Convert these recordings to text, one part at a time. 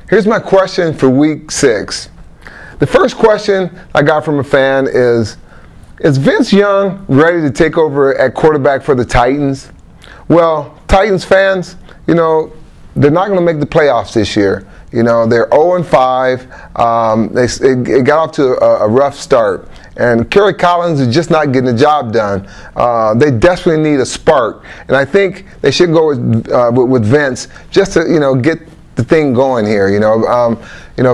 Here's my question for week 6. The first question I got from a fan is Vince Young ready to take over at quarterback for the Titans? Well, Titans fans, they're not going to make the playoffs this year. They're 0-5. They got off to a rough start. And Kerry Collins is just not getting the job done. They desperately need a spark. And I think they should go with Vince just to, get the thing going here.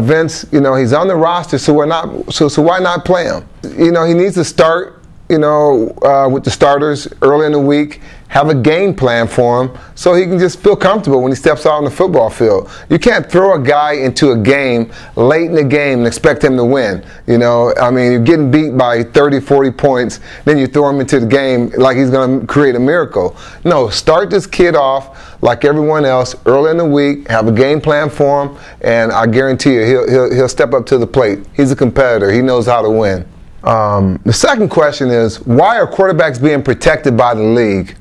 Vince, he's on the roster, so why not play him? He needs to start, with the starters early in the week, have a game plan for him so he can just feel comfortable when he steps out on the football field. You can't throw a guy into a game late in the game and expect him to win. You're getting beat by 30, 40 points, then you throw him into the game like he's going to create a miracle. No, start this kid off like everyone else early in the week, have a game plan for him, and I guarantee you he'll step up to the plate. He's a competitor. He knows how to win. The second question is, why are quarterbacks being protected by the league?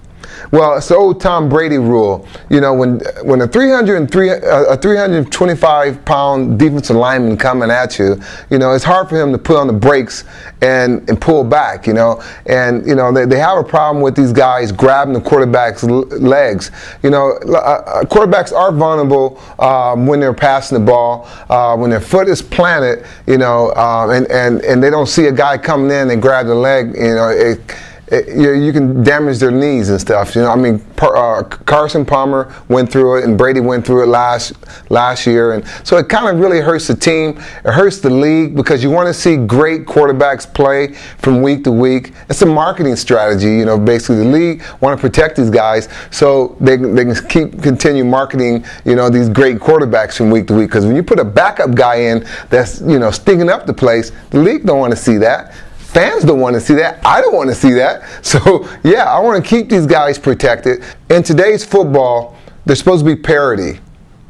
Well, it's the old Tom Brady rule. When a 325-pound defensive lineman coming at you, it's hard for him to put on the brakes and pull back. They have a problem with these guys grabbing the quarterback's legs. Quarterbacks are vulnerable when they're passing the ball, when their foot is planted. And they don't see a guy coming in and grab the leg. You can damage their knees and stuff. Carson Palmer went through it, and Brady went through it last year, and so it kind of really hurts the team. It hurts the league because you want to see great quarterbacks play from week to week. It's a marketing strategy. Basically the league want to protect these guys so they can continue marketing. These great quarterbacks from week to week. Because when you put a backup guy in that's stinking up the place, the league don't want to see that. Fans don't want to see that. I don't want to see that. So, yeah, I want to keep these guys protected. In today's football, there's supposed to be parity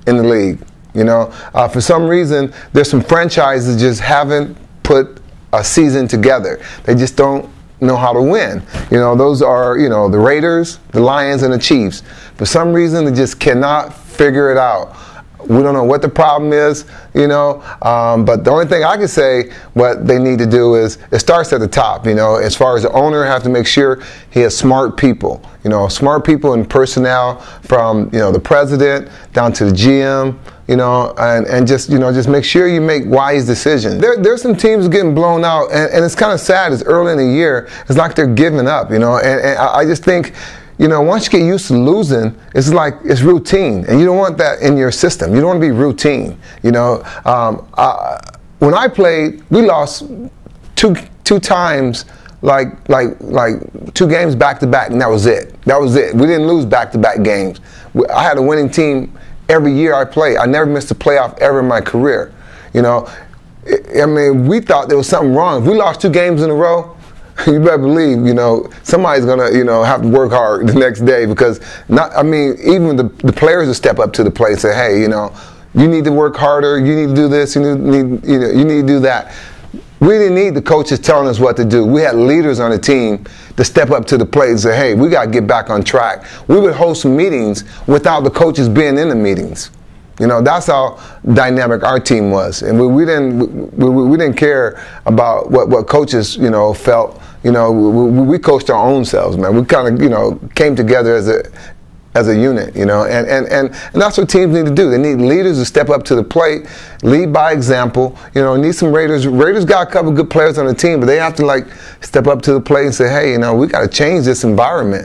in the league. For some reason, there's some franchises that just haven't put a season together. They just don't know how to win. Those are, the Raiders, the Lions, and the Chiefs. For some reason, they just cannot figure it out. We don't know what the problem is, but the only thing I can say what they need to do is it starts at the top, as far as the owner have to make sure he has smart people, smart people and personnel from, the president down to the GM, and just make sure you make wise decisions. There's some teams getting blown out, and it's kind of sad. It's early in the year. It's like they're giving up, and I just think, once you get used to losing, it's like it's routine, and you don't want that in your system. You don't want to be routine. When I played, we lost two times, like 2 games back to back, and that was it. We didn't lose back to back games. I had a winning team every year I played. I never missed a playoff ever in my career. We thought there was something wrong. If we lost 2 games in a row, you better believe, somebody's gonna, have to work hard the next day because even the players will step up to the plate and say, hey, you need to work harder, you need to do this, you need to do that. We didn't need the coaches telling us what to do. We had leaders on the team to step up to the plate and say, hey, we got to get back on track. We would host meetings without the coaches being in the meetings. That's how dynamic our team was, and we didn't care about what coaches felt. We coached our own selves, man. We kind of came together as a unit, and that's what teams need to do. They need leaders to step up to the plate, lead by example. Need some Raiders. Raiders got a couple good players on the team, but they have to step up to the plate and say, hey, we got to change this environment.